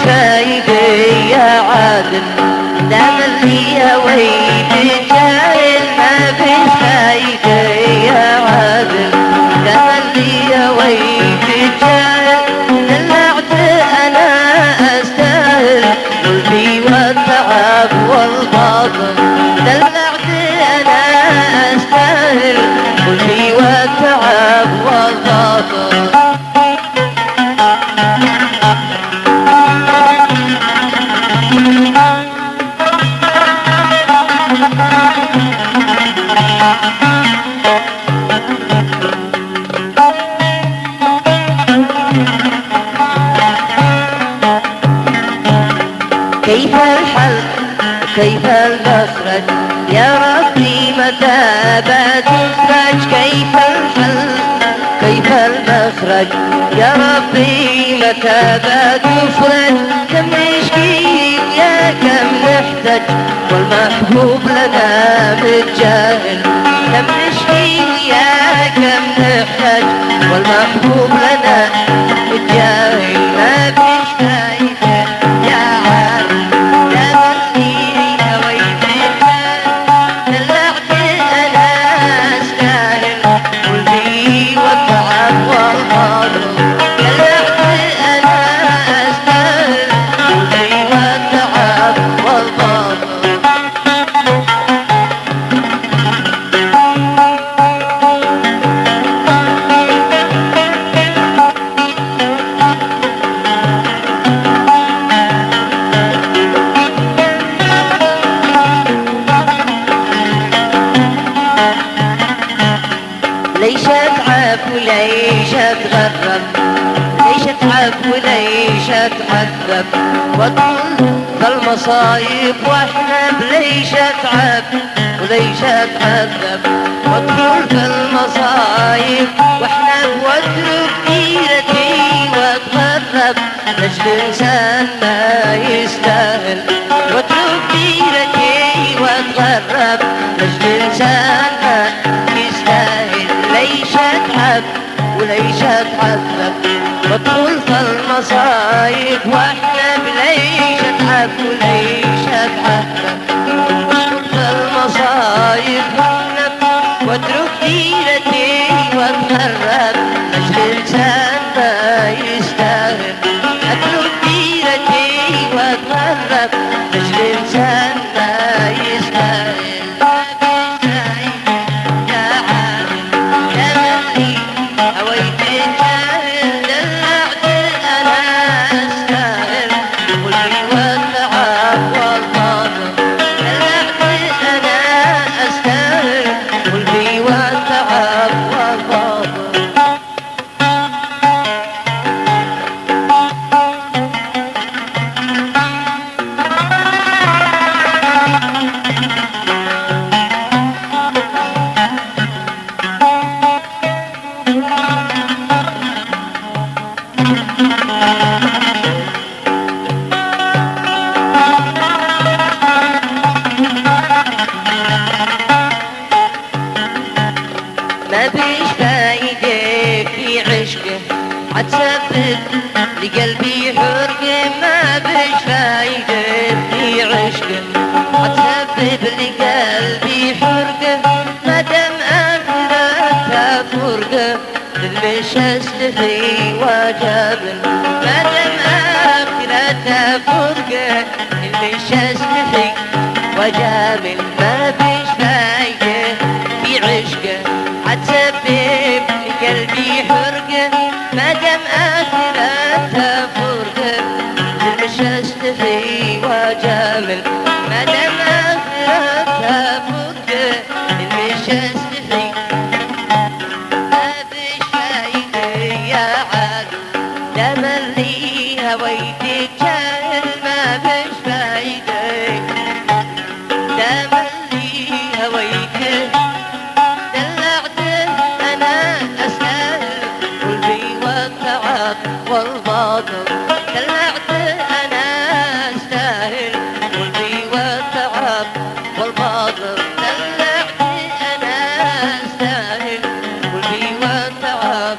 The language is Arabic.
فايدة يا عادل دام اللي هويت جاهل ما فيش فايدة يا عادل دام اللي هويت جاهل دلعت انا استاهل قلبي والتعب والباطل دلعت انا استاهل قلبي والتعب والباطل كيف الحل كيف المخرج يا ربي متى بتفرج كيف الحل كيف المخرج يا ربي متى بتفرج كم نشكي يا كم نحتاج والمحبوب لنا متجاهل كم نشكي يا كم نحتاج والمحبوب لنا متجاهل ما فيش فايدة يا عالم ليش اتعب وليش اتغرب ليش اتعب وليش اتعذب واطول فالمصايب واحنا ليش اتعب وليش اتعذب واطول فالمصايب واحنا واترك ديرتي واتغرب لاجل انسان ما يستاهل واترك ديرتي واتغرب لاجل انسان ما يستاهل ليش اتعب وليش اتعذب وادخل في المصايب واحنا بليش اتعب وليش اتعذب وادخل في المصايب واحنا واترك ديرتي واتغرب لاجل انسان ما يستاهل اترك ديرتي واتغرب لاجل انسان ما يستاهل ما فيش فايدة في عشقه عتسبب لقلبي حرقه ما فيش فايدة في عشقه عتسبب لقلبي حرقه ما دام آخرتها فرقه للمش استفي وجابن ما دام آخرتها فرقه للمش استفي وجابن ما فيش فايدة في عشقه عتسبب لقلبي حرقه ما دام آخرتها فرقه للمش استفي وجامل ما دام آخرتها فرقه للمش استفي ما فيش فايدة يا عادل دام اللي هويت جاهل ما فيش فايدة دام اللي هويت والباطل دلعت انا استاهل قلبي والتعب والباطل دلعت انا استاهل قلبي والتعب